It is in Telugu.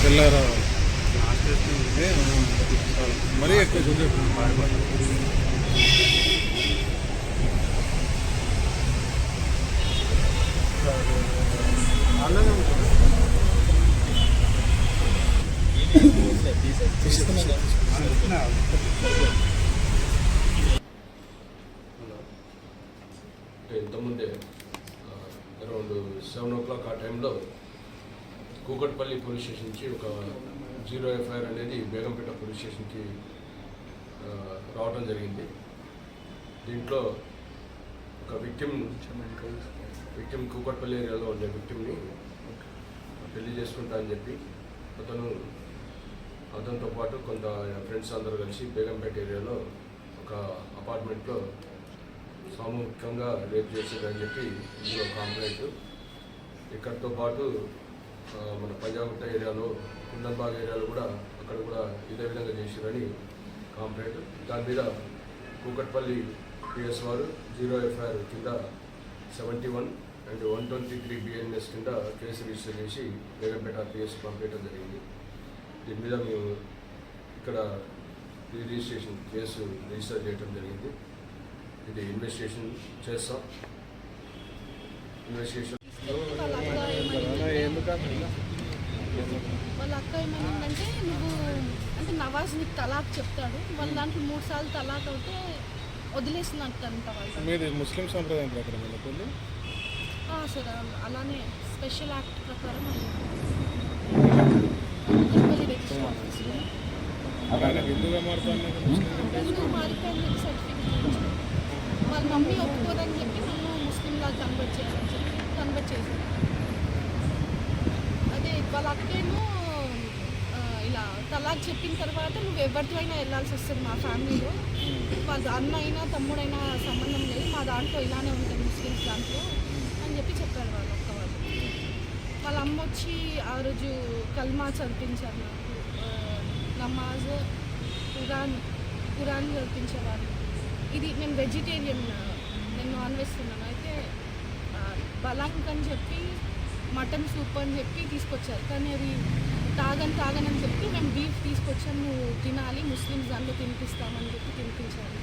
తెల్లారా మరీ ఎక్కువ కొంచెం ఇంతకుముందే అరౌండ్ 7 o'clock ఆ టైంలో కూకట్పల్లి పోలీస్ స్టేషన్ నుంచి ఒక 0 FIR అనేది బేగంపేట పోలీస్ స్టేషన్కి రావడం జరిగింది. దీంట్లో ఒక విక్టిమ్ కూకట్పల్లి ఏరియాలో ఉండే విక్టిమ్ని పెళ్లి చేసుకుంటా అని చెప్పి అతనితో పాటు కొంత ఫ్రెండ్స్ అందరూ కలిసి బేగంపేట ఏరియాలో ఒక అపార్ట్మెంట్లో సామూహికంగా రేప్ చేశారని చెప్పి ఇందులో కంప్లైంట్. ఇక్కడితో పాటు మన పంజాగుట్ట ఏరియాలో కుందన్బాగ్ ఏరియాలో కూడా అక్కడ కూడా ఇదే విధంగా చేశారని కంప్లైంట్. దాని మీద కూకట్పల్లి PS వారు 0 FIR కింద 71 and 123 BNS కింద కేసు రిజిస్టర్ చేసి బేగంపేట PS పంపించడం జరిగింది. దీని మీద మేము ఇక్కడ రిజిస్ట్రేషన్ కేసు రిజిస్టర్ చేయడం జరిగింది. ఇది ఇన్వెస్టిగేషన్ చేస్తాం. ఇన్వెస్టిగేషన్ వాళ్ళ అక్క ఏమైందంటే నువ్వు అంటే నవాజ్ నీకు తలాక్ చెప్తాడు, వాళ్ళ దాంట్లో 3 సార్లు తలాక్ అవుతే వదిలేసినట్టంట వాళ్ళు. మీరు ముస్లిం సంప్రదాయం ప్రకారం సార్ అలానే స్పెషల్ యాక్ట్ ప్రకారం హిందూగా మారిపోయింది సర్టిఫికేట్. వాళ్ళ మమ్మీ ఒప్పుకోదని చెప్పి నన్ను ముస్లింలా కన్వర్ట్ చేశాను. అదే వాళ్ళ అక్కేమో ఇలా తలాక్ చెప్పిన తర్వాత నువ్వు ఎవరితో అయినా వెళ్ళాల్సి వస్తుంది మా ఫ్యామిలీలో, వాళ్ళ అన్న అయినా తమ్ముడైనా సంబంధం లేదు, మా దాంట్లో ఇలానే ఉంటుంది ముస్లిమ్స్ దాంట్లో అని చెప్పి చెప్పారు వాళ్ళు ఒక్కవాళ్ళు. వాళ్ళ అమ్మ వచ్చి ఆ రోజు కల్మా చదివించారు నాకు, నమాజ్ ఖురాన్ చదివించేవారు. ఇది నేను వెజిటేరియన్, నేను నాన్ వెజ్ తిన్నాను. అయితే బలంక్ అని చెప్పి మటన్ సూప్ అని చెప్పి తీసుకొచ్చారు, కానీ అది తాగని చెప్పి మేము బీఫ్ తీసుకొచ్చాను, నువ్వు తినాలి ముస్లిమ్స్ దాంట్లో తినిపిస్తామని చెప్పి తినిపించారు.